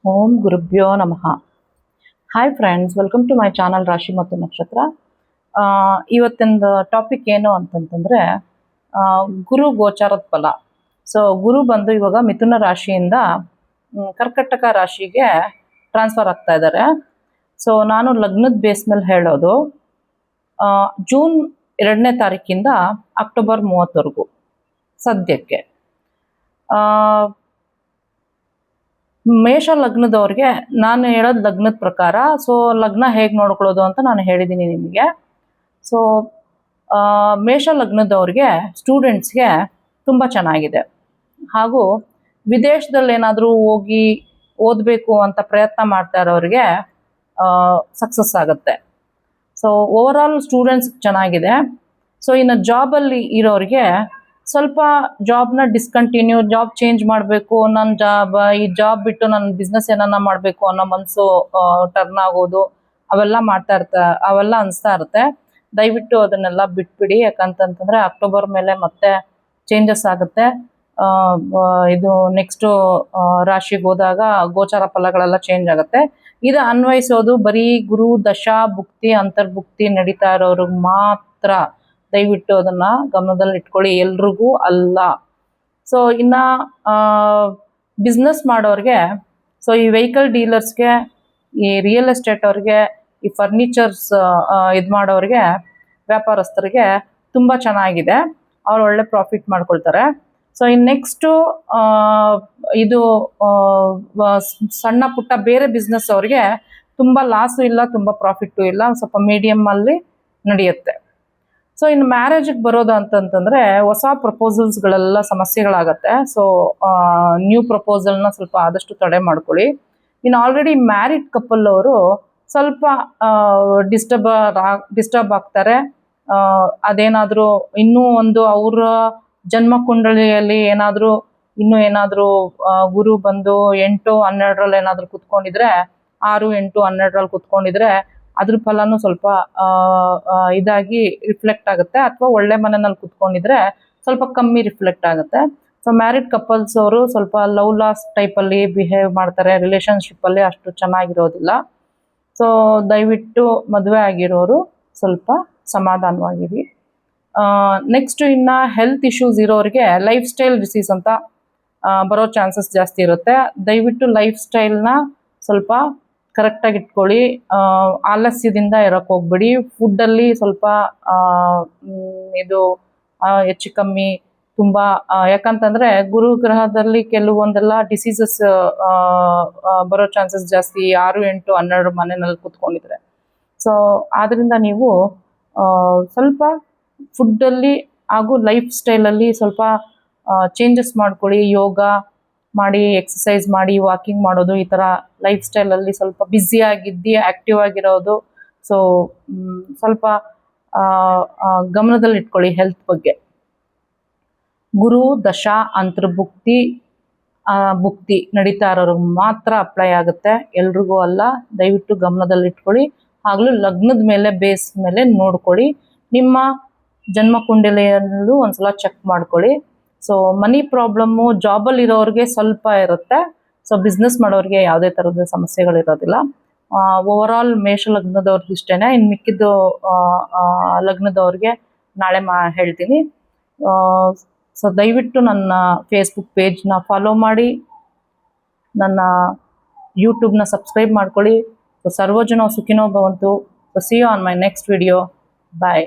ಓಂ ಗುರುಭ್ಯೋ ನಮಃ. Hi friends, welcome to my channel ರಾಶಿ ಮತ್ತು ನಕ್ಷತ್ರ. ಇವತ್ತಿನ ಟಾಪಿಕ್ ಏನು ಅಂತಂತಂದರೆ ಗುರು ಗೋಚಾರದ ಫಲ. ಸೊ ಗುರು ಬಂದು ಇವಾಗ ಮಿಥುನ ರಾಶಿಯಿಂದ ಕರ್ಕಟಕ ರಾಶಿಗೆ ಟ್ರಾನ್ಸ್ಫರ್ ಆಗ್ತಾ ಇದ್ದಾರೆ. ಸೊ ನಾನು ಲಗ್ನದ ಬೇಸ್ ಮೇಲೆ ಹೇಳೋದು, ಜೂನ್ 2ನೇ ತಾರೀಕಿಂದ ಅಕ್ಟೋಬರ್ 30ವರೆಗೂ ಸದ್ಯಕ್ಕೆ. ಮೇಷ ಲಗ್ನದವ್ರಿಗೆ ನಾನು ಹೇಳೋದು ಲಗ್ನದ ಪ್ರಕಾರ. ಸೊ ಲಗ್ನ ಹೇಗೆ ನೋಡ್ಕೊಳ್ಳೋದು ಅಂತ ನಾನು ಹೇಳಿದ್ದೀನಿ ನಿಮಗೆ. ಸೊ ಮೇಷ ಲಗ್ನದವ್ರಿಗೆ ಸ್ಟೂಡೆಂಟ್ಸ್ಗೆ ತುಂಬ ಚೆನ್ನಾಗಿದೆ. ಹಾಗೂ ವಿದೇಶದಲ್ಲಿ ಏನಾದರೂ ಹೋಗಿ ಓದಬೇಕು ಅಂತ ಪ್ರಯತ್ನ ಮಾಡ್ತಾ ಇರೋರಿಗೆ ಸಕ್ಸಸ್ ಆಗುತ್ತೆ. ಸೊ ಓವರಾಲ್ ಸ್ಟೂಡೆಂಟ್ಸ್ ಚೆನ್ನಾಗಿದೆ. ಸೊ ಇನ್ನು ಜಾಬಲ್ಲಿ ಇರೋರಿಗೆ ಸ್ವಲ್ಪ ಜಾಬ್ನ ಡಿಸ್ಕಂಟಿನ್ಯೂ, ಜಾಬ್ ಚೇಂಜ್ ಮಾಡಬೇಕು, ನನ್ನ ಈ ಜಾಬ್ ಬಿಟ್ಟು ನನ್ನ ಬಿಸ್ನೆಸ್ ಏನನ್ನ ಮಾಡಬೇಕು ಅನ್ನೋ ಮನಸ್ಸು ಟರ್ನ್ ಆಗೋದು ಅವೆಲ್ಲ ಅನಿಸ್ತಾ ಇರುತ್ತೆ. ದಯವಿಟ್ಟು ಅದನ್ನೆಲ್ಲ ಬಿಟ್ಬಿಡಿ. ಯಾಕಂತಂತಂದರೆ ಅಕ್ಟೋಬರ್ ಮೇಲೆ ಮತ್ತೆ ಚೇಂಜಸ್ ಆಗುತ್ತೆ. ಇದು ನೆಕ್ಸ್ಟು ರಾಶಿಗೆ ಹೋದಾಗ ಗೋಚಾರ ಫಲಗಳೆಲ್ಲ ಚೇಂಜ್ ಆಗುತ್ತೆ. ಇದು ಅನ್ವಯಿಸೋದು ಬರೀ ಗುರು ದಶಾ ಭುಕ್ತಿ ಅಂತರ್ಭುಕ್ತಿ ನಡೀತಾ ಇರೋರಿಗೆ ಮಾತ್ರ. ದಯವಿಟ್ಟು ಅದನ್ನು ಗಮನದಲ್ಲಿ ಇಟ್ಕೊಳ್ಳಿ, ಎಲ್ರಿಗೂ ಅಲ್ಲ. ಸೊ ಇನ್ನು ಬಿಸ್ನೆಸ್ ಮಾಡೋರಿಗೆ, ಸೊ ಈ ವೆಹಿಕಲ್ ಡೀಲರ್ಸ್ಗೆ, ಈ ರಿಯಲ್ ಎಸ್ಟೇಟ್ ಅವ್ರಿಗೆ, ಈ ಫರ್ನಿಚರ್ಸ್ ಇದು ಮಾಡೋರಿಗೆ, ವ್ಯಾಪಾರಸ್ಥರಿಗೆ ತುಂಬ ಚೆನ್ನಾಗಿದೆ. ಅವ್ರು ಒಳ್ಳೆ ಪ್ರಾಫಿಟ್ ಮಾಡ್ಕೊಳ್ತಾರೆ. ಸೊ ಇನ್ನು ನೆಕ್ಸ್ಟು ಇದು ಸಣ್ಣ ಪುಟ್ಟ ಬೇರೆ ಬಿಸ್ನೆಸ್ ಅವ್ರಿಗೆ ತುಂಬ ಲಾಸು ಇಲ್ಲ, ತುಂಬ ಪ್ರಾಫಿಟ್ಟು ಇಲ್ಲ, ಸ್ವಲ್ಪ ಮೀಡಿಯಮ್ಮಲ್ಲಿ ನಡೆಯುತ್ತೆ. ಸೊ ಇನ್ನು ಮ್ಯಾರೇಜಿಗೆ ಬರೋದು ಅಂತಂತಂದರೆ ಹೊಸ ಪ್ರಪೋಸಲ್ಸ್ಗಳೆಲ್ಲ ಸಮಸ್ಯೆಗಳಾಗತ್ತೆ. ಸೊ ನ್ಯೂ ಪ್ರಪೋಸಲ್ನ ಸ್ವಲ್ಪ ಆದಷ್ಟು ತಡೆ ಮಾಡ್ಕೊಳ್ಳಿ. ಇನ್ನು ಆಲ್ರೆಡಿ ಮ್ಯಾರಿಡ್ ಕಪಲ್ ಅವರು ಸ್ವಲ್ಪ ಡಿಸ್ಟರ್ಬ್ ಆಗ್ತಾರೆ. ಅದೇನಾದರೂ ಇನ್ನೂ ಒಂದು ಅವರ ಜನ್ಮ ಕುಂಡಲಿಯಲ್ಲಿ ಏನಾದರೂ ಗುರು ಬಂದು 8, 12ರಲ್ಲಿ ಏನಾದರೂ ಕುತ್ಕೊಂಡಿದ್ರೆ, 6, 8, 12ರಲ್ಲಿ ಕುತ್ಕೊಂಡಿದ್ರೆ ಅದ್ರ ಫಲನೂ ಸ್ವಲ್ಪ ಇದಾಗಿ ರಿಫ್ಲೆಕ್ಟ್ ಆಗುತ್ತೆ. ಅಥವಾ ಒಳ್ಳೆ ಮನೆಯಲ್ಲಿ ಕುತ್ಕೊಂಡಿದ್ರೆ ಸ್ವಲ್ಪ ಕಮ್ಮಿ ರಿಫ್ಲೆಕ್ಟ್ ಆಗುತ್ತೆ. ಸೊ ಮ್ಯಾರಿಡ್ ಕಪಲ್ಸ್ ಅವರು ಸ್ವಲ್ಪ ಲವ್ ಲಾಸ್ ಟೈಪಲ್ಲಿ ಬಿಹೇವ್ ಮಾಡ್ತಾರೆ. ರಿಲೇಷನ್ಶಿಪ್ಪಲ್ಲಿ ಅಷ್ಟು ಚೆನ್ನಾಗಿರೋದಿಲ್ಲ. ಸೊ ದಯವಿಟ್ಟು ಮದುವೆ ಆಗಿರೋರು ಸ್ವಲ್ಪ ಸಮಾಧಾನವಾಗಿರಿ. ನೆಕ್ಸ್ಟು ಇನ್ನು ಹೆಲ್ತ್ ಇಶ್ಯೂಸ್ ಇರೋರಿಗೆ ಲೈಫ್ ಸ್ಟೈಲ್ ಡಿಸೀಸ್ ಅಂತ ಬರೋ ಚಾನ್ಸಸ್ ಜಾಸ್ತಿ ಇರುತ್ತೆ. ದಯವಿಟ್ಟು ಲೈಫ್ ಸ್ಟೈಲ್ನ ಸ್ವಲ್ಪ ಕರೆಕ್ಟಾಗಿ ಇಟ್ಕೊಳ್ಳಿ. ಆಲಸ್ಯದಿಂದ ಇರೋಕ್ಕೆ ಹೋಗ್ಬೇಡಿ. ಫುಡ್ಡಲ್ಲಿ ಸ್ವಲ್ಪ ಇದು ಹೆಚ್ಚು ಕಮ್ಮಿ ತುಂಬ, ಯಾಕಂತಂದರೆ ಗುರುಗ್ರಹದಲ್ಲಿ ಕೆಲವೊಂದೆಲ್ಲ ಡಿಸೀಸಸ್ ಬರೋ ಚಾನ್ಸಸ್ ಜಾಸ್ತಿ, 6, 8, 12 ಮನೆಯಲ್ಲಿ ಕೂತ್ಕೊಂಡಿದ್ರೆ. ಸೊ ಆದ್ದರಿಂದ ನೀವು ಸ್ವಲ್ಪ ಫುಡ್ಡಲ್ಲಿ ಹಾಗೂ ಲೈಫ್ ಸ್ಟೈಲಲ್ಲಿ ಸ್ವಲ್ಪ ಚೇಂಜಸ್ ಮಾಡ್ಕೊಳ್ಳಿ. ಯೋಗ ಮಾಡಿ, ಎಕ್ಸಸೈಸ್ ಮಾಡಿ, ವಾಕಿಂಗ್ ಮಾಡೋದು, ಈ ಥರ ಲೈಫ್ ಸ್ಟೈಲಲ್ಲಿ ಸ್ವಲ್ಪ ಬ್ಯುಸಿಯಾಗಿದ್ದು ಆ್ಯಕ್ಟಿವ್ ಆಗಿರೋದು. ಸೊ ಸ್ವಲ್ಪ ಗಮನದಲ್ಲಿ ಇಟ್ಕೊಳ್ಳಿ ಹೆಲ್ತ್ ಬಗ್ಗೆ. ಗುರು ದಶಾ ಅಂತರ್ಭುಕ್ತಿ ಭುಕ್ತಿ ನಡೀತಾ ಇರೋರಿಗೆ ಮಾತ್ರ ಅಪ್ಲೈ ಆಗುತ್ತೆ, ಎಲ್ರಿಗೂ ಅಲ್ಲ. ದಯವಿಟ್ಟು ಗಮನದಲ್ಲಿ ಇಟ್ಕೊಳ್ಳಿ. ಆಗಲೂ ಲಗ್ನದ ಮೇಲೆ ಬೇಸ್ ಮೇಲೆ ನೋಡ್ಕೊಳ್ಳಿ. ನಿಮ್ಮ ಜನ್ಮ ಕುಂಡಲಿಯಲ್ಲೂ ಒಂದ್ಸಲ ಚೆಕ್ ಮಾಡ್ಕೊಳ್ಳಿ. ಸೊ ಮನಿ ಪ್ರಾಬ್ಲಮ್ಮು ಜಾಬಲ್ಲಿರೋರಿಗೆ ಸ್ವಲ್ಪ ಇರುತ್ತೆ. ಸೊ ಬಿಸ್ನೆಸ್ ಮಾಡೋರಿಗೆ ಯಾವುದೇ ಥರದ ಸಮಸ್ಯೆಗಳಿರೋದಿಲ್ಲ. ಓವರಾಲ್ ಮೇಷ ಲಗ್ನದವ್ರಿಗೆ ಇಷ್ಟೇ. ಇನ್ನು ಮಿಕ್ಕಿದ್ದು ಲಗ್ನದವ್ರಿಗೆ ನಾಳೆ ಹೇಳ್ತೀನಿ. ಸೊ ದಯವಿಟ್ಟು ನನ್ನ ಫೇಸ್ಬುಕ್ ಪೇಜ್ನ ಫಾಲೋ ಮಾಡಿ, ನನ್ನ ಯೂಟ್ಯೂಬ್ನ ಸಬ್ಸ್ಕ್ರೈಬ್ ಮಾಡ್ಕೊಳ್ಳಿ. ಸೊ ಸರ್ವಜನೋ ಸುಖಿನೋ ಭವಂತು. So see you on my next video. Bye.